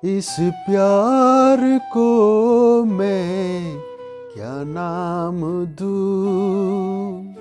इस प्यार को मैं क्या नाम दूँ।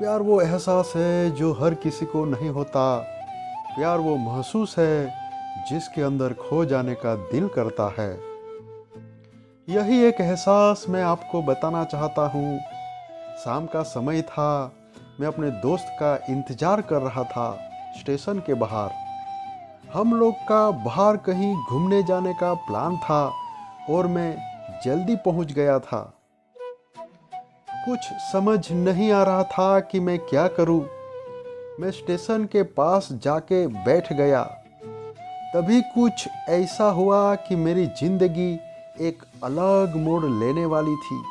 प्यार वो एहसास है जो हर किसी को नहीं होता। प्यार वो महसूस है जिसके अंदर खो जाने का दिल करता है। यही एक एहसास मैं आपको बताना चाहता हूँ। शाम का समय था, मैं अपने दोस्त का इंतज़ार कर रहा था स्टेशन के बाहर। हम लोग का बाहर कहीं घूमने जाने का प्लान था और मैं जल्दी पहुंच गया था। कुछ समझ नहीं आ रहा था कि मैं क्या करूं। मैं स्टेशन के पास जाके बैठ गया। तभी कुछ ऐसा हुआ कि मेरी जिंदगी एक अलग मोड़ लेने वाली थी।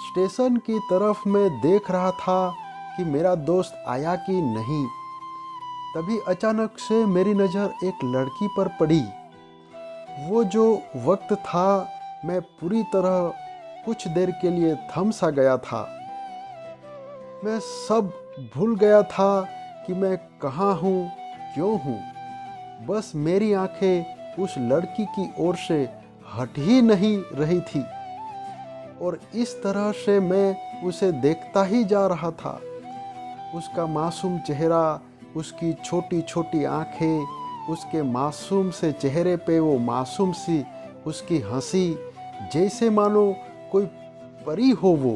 स्टेशन की तरफ मैं देख रहा था कि मेरा दोस्त आया कि नहीं। तभी अचानक से मेरी नज़र एक लड़की पर पड़ी। वो जो वक्त था, मैं पूरी तरह कुछ देर के लिए थम सा गया था। मैं सब भूल गया था कि मैं कहाँ हूँ, क्यों हूँ। बस मेरी आंखें उस लड़की की ओर से हट ही नहीं रही थी और इस तरह से मैं उसे देखता ही जा रहा था। उसका मासूम चेहरा, उसकी छोटी छोटी आंखें, उसके मासूम से चेहरे पे वो मासूम सी उसकी हंसी, जैसे मानो कोई परी हो वो।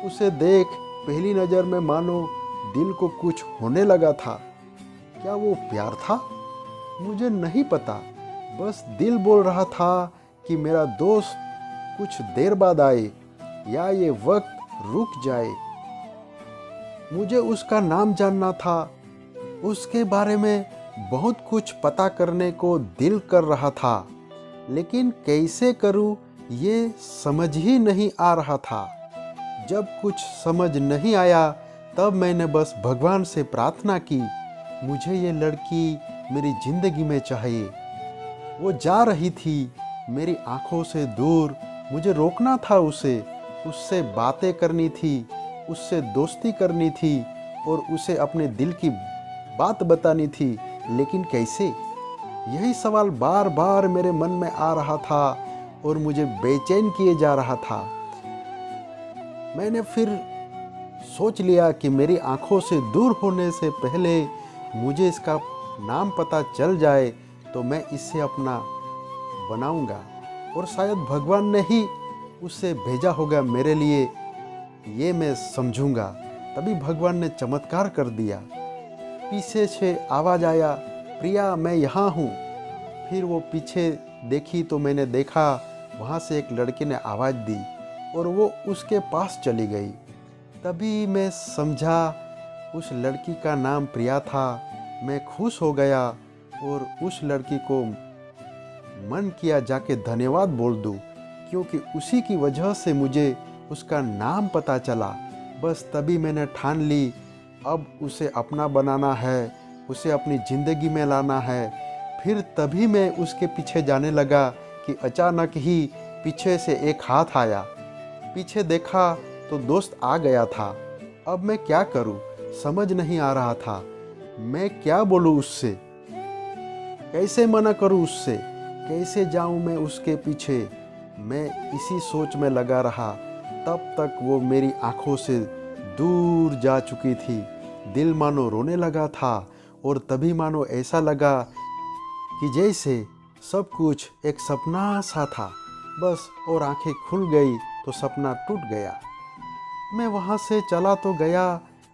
उसे देख पहली नज़र में मानो दिल को कुछ होने लगा था। क्या वो प्यार था? मुझे नहीं पता। बस दिल बोल रहा था कि मेरा दोस्त कुछ देर बाद आए या ये वक्त रुक जाए। मुझे उसका नाम जानना था। उसके बारे में बहुत कुछ पता करने को दिल कर रहा था, लेकिन कैसे करूं ये समझ ही नहीं आ रहा था। जब कुछ समझ नहीं आया तब मैंने बस भगवान से प्रार्थना की, मुझे ये लड़की मेरी ज़िंदगी में चाहिए। वो जा रही थी मेरी आंखों से दूर। मुझे रोकना था उसे, उससे बातें करनी थी, उससे दोस्ती करनी थी और उसे अपने दिल की बात बतानी थी, लेकिन कैसे? यही सवाल बार बार मेरे मन में आ रहा था और मुझे बेचैन किए जा रहा था। मैंने फिर सोच लिया कि मेरी आंखों से दूर होने से पहले मुझे इसका नाम पता चल जाए तो मैं इसे अपना बनाऊंगा और शायद भगवान ने ही उसे भेजा होगा मेरे लिए, ये मैं समझूंगा। तभी भगवान ने चमत्कार कर दिया। पीछे से आवाज़ आया, प्रिया मैं यहाँ हूँ। फिर वो पीछे देखी तो मैंने देखा वहाँ से एक लड़के ने आवाज़ दी और वो उसके पास चली गई। तभी मैं समझा उस लड़की का नाम प्रिया था। मैं खुश हो गया और उस लड़की को मन किया जाके धन्यवाद बोल दूं, क्योंकि उसी की वजह से मुझे उसका नाम पता चला। बस तभी मैंने ठान ली, अब उसे अपना बनाना है, उसे अपनी ज़िंदगी में लाना है। फिर तभी मैं उसके पीछे जाने लगा कि अचानक ही पीछे से एक हाथ आया। पीछे देखा तो दोस्त आ गया था। अब मैं क्या करूं, समझ नहीं आ रहा था। मैं क्या बोलूं उससे, कैसे मना करूं उससे, कैसे जाऊं मैं उसके पीछे। मैं इसी सोच में लगा रहा। तब तक वो मेरी आंखों से दूर जा चुकी थी। दिल मानो रोने लगा था और तभी मानो ऐसा लगा कि जैसे सब कुछ एक सपना सा था बस, और आंखें खुल गई तो सपना टूट गया। मैं वहाँ से चला तो गया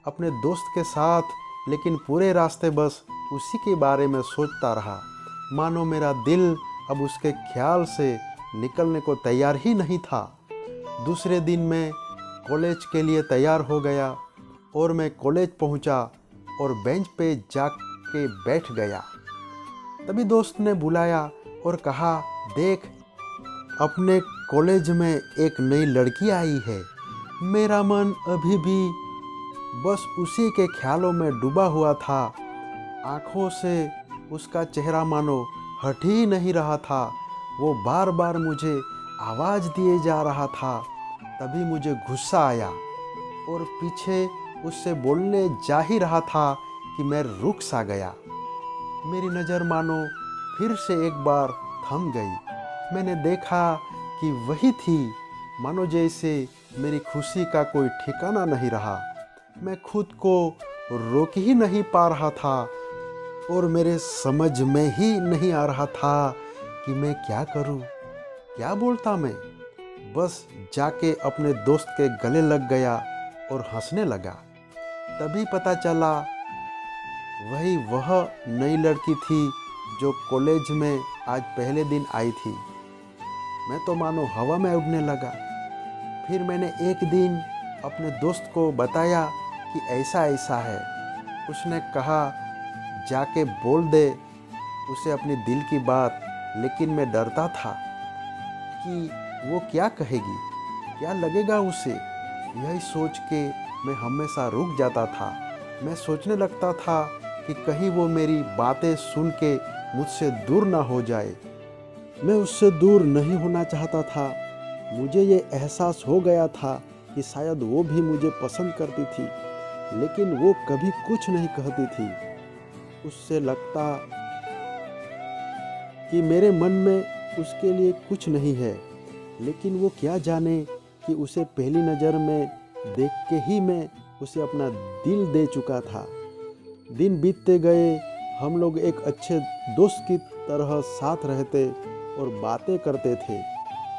अपने दोस्त के साथ, लेकिन पूरे रास्ते बस उसी के बारे में सोचता रहा। मानो मेरा दिल अब उसके ख्याल से निकलने को तैयार ही नहीं था। दूसरे दिन मैं कॉलेज के लिए तैयार हो गया और मैं कॉलेज पहुंचा और बेंच पे जाके बैठ गया। तभी दोस्त ने बुलाया और कहा, देख अपने कॉलेज में एक नई लड़की आई है। मेरा मन अभी भी बस उसी के ख्यालों में डूबा हुआ था। आंखों से उसका चेहरा मानो हट ही नहीं रहा था। वो बार बार मुझे आवाज़ दिए जा रहा था। तभी मुझे गुस्सा आया और पीछे उससे बोलने जा ही रहा था कि मैं रुक सा गया। मेरी नज़र मानो फिर से एक बार थम गई। मैंने देखा कि वही थी, मानो जैसे मेरी खुशी का कोई ठिकाना नहीं रहा। मैं खुद को रोक ही नहीं पा रहा था और मेरे समझ में ही नहीं आ रहा था कि मैं क्या करूं, क्या बोलता मैं। बस जाके अपने दोस्त के गले लग गया और हंसने लगा। तभी पता चला वही वह नई लड़की थी जो कॉलेज में आज पहले दिन आई थी। मैं तो मानो हवा में उड़ने लगा। फिर मैंने एक दिन अपने दोस्त को बताया कि ऐसा ऐसा है। उसने कहा जाके बोल दे उसे अपनी दिल की बात, लेकिन मैं डरता था कि वो क्या कहेगी, क्या लगेगा उसे। यही सोच के मैं हमेशा रुक जाता था। मैं सोचने लगता था कि कहीं वो मेरी बातें सुन के मुझसे दूर ना हो जाए। मैं उससे दूर नहीं होना चाहता था। मुझे ये एहसास हो गया था कि शायद वो भी मुझे पसंद करती थी, लेकिन वो कभी कुछ नहीं कहती थी। उससे लगता कि मेरे मन में उसके लिए कुछ नहीं है, लेकिन वो क्या जाने कि उसे पहली नज़र में देख के ही मैं उसे अपना दिल दे चुका था। दिन बीतते गए, हम लोग एक अच्छे दोस्त की तरह साथ रहते और बातें करते थे,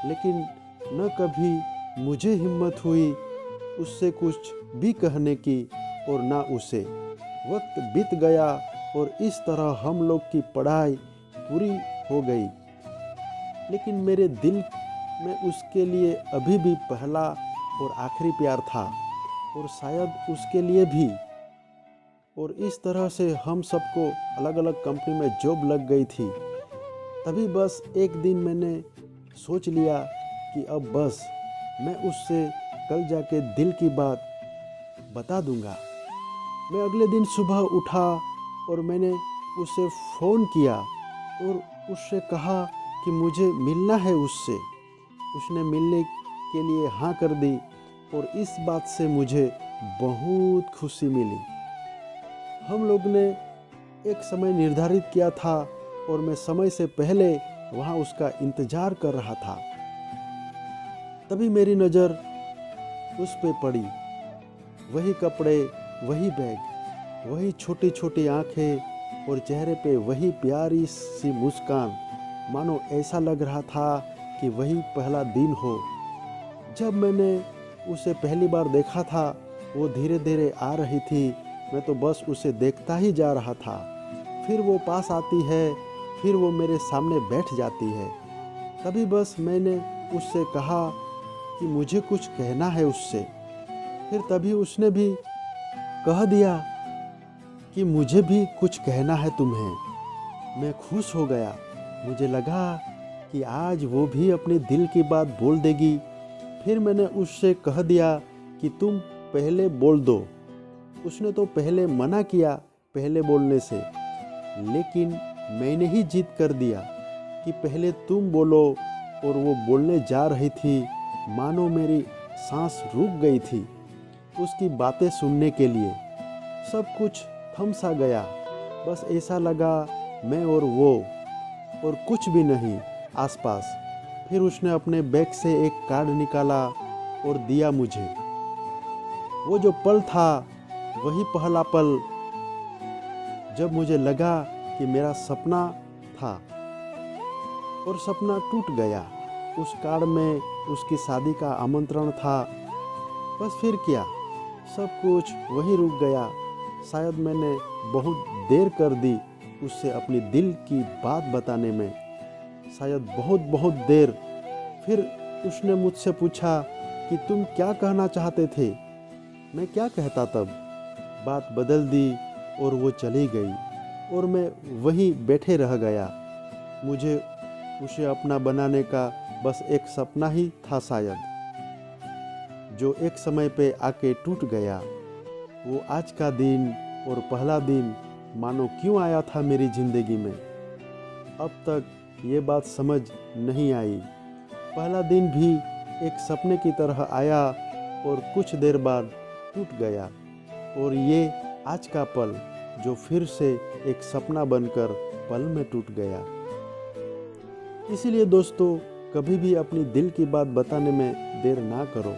लेकिन न कभी मुझे हिम्मत हुई उससे कुछ भी कहने की और ना उसे। वक्त बीत गया और इस तरह हम लोग की पढ़ाई पूरी हो गई, लेकिन मेरे दिल में उसके लिए अभी भी पहला और आखिरी प्यार था, और शायद उसके लिए भी। और इस तरह से हम सबको अलग अलग कंपनी में जॉब लग गई थी। तभी बस एक दिन मैंने सोच लिया कि अब बस मैं उससे कल जाके दिल की बात बता दूंगा। मैं अगले दिन सुबह उठा और मैंने उसे फ़ोन किया और उससे कहा कि मुझे मिलना है उससे। उसने मिलने के लिए हाँ कर दी और इस बात से मुझे बहुत खुशी मिली। हम लोग ने एक समय निर्धारित किया था और मैं समय से पहले वहाँ उसका इंतज़ार कर रहा था। तभी मेरी नज़र उस पे पड़ी। वही कपड़े, वही बैग, वही छोटी छोटी आँखें और चेहरे पे वही प्यारी सी मुस्कान। मानो ऐसा लग रहा था कि वही पहला दिन हो। जब मैंने उसे पहली बार देखा था, वो धीरे धीरे आ रही थी। मैं तो बस उसे देखता ही जा रहा था। फिर वो पास आती है, फिर वो मेरे सामने बैठ जाती है। तभी बस मैंने उससे कहा कि मुझे कुछ कहना है उससे। फिर तभी उसने भी कह दिया कि मुझे भी कुछ कहना है तुम्हें। मैं खुश हो गया। मुझे लगा कि आज वो भी अपने दिल की बात बोल देगी। फिर मैंने उससे कह दिया कि तुम पहले बोल दो। उसने तो पहले मना किया पहले बोलने से, लेकिन मैंने ही जिद कर दिया कि पहले तुम बोलो। और वो बोलने जा रही थी, मानो मेरी सांस रुक गई थी उसकी बातें सुनने के लिए। सब कुछ थम सा गया। बस ऐसा लगा मैं और वो, और कुछ भी नहीं आसपास। फिर उसने अपने बैग से एक कार्ड निकाला और दिया मुझे। वो जो पल था वही पहला पल जब मुझे लगा कि मेरा सपना था और सपना टूट गया। उस कार्ड में उसकी शादी का आमंत्रण था। बस फिर क्या, सब कुछ वहीं रुक गया। शायद मैंने बहुत देर कर दी उससे अपनी दिल की बात बताने में, शायद बहुत बहुत देर। फिर उसने मुझसे पूछा कि तुम क्या कहना चाहते थे। मैं क्या कहता तब। बात बदल दी और वो चली गई और मैं वहीं बैठे रह गया। मुझे उसे अपना बनाने का बस एक सपना ही था शायद, जो एक समय पे आके टूट गया। वो आज का दिन और पहला दिन मानो क्यों आया था मेरी ज़िंदगी में, अब तक ये बात समझ नहीं आई। पहला दिन भी एक सपने की तरह आया और कुछ देर बाद टूट गया। और ये आज का पल जो फिर से एक सपना बनकर पल में टूट गया। इसीलिए दोस्तों, कभी भी अपनी दिल की बात बताने में देर ना करो,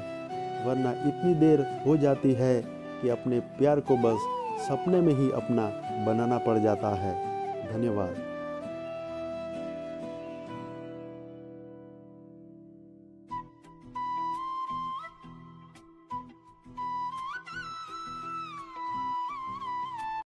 वरना इतनी देर हो जाती है कि अपने प्यार को बस सपने में ही अपना बनाना पड़ जाता है। धन्यवाद।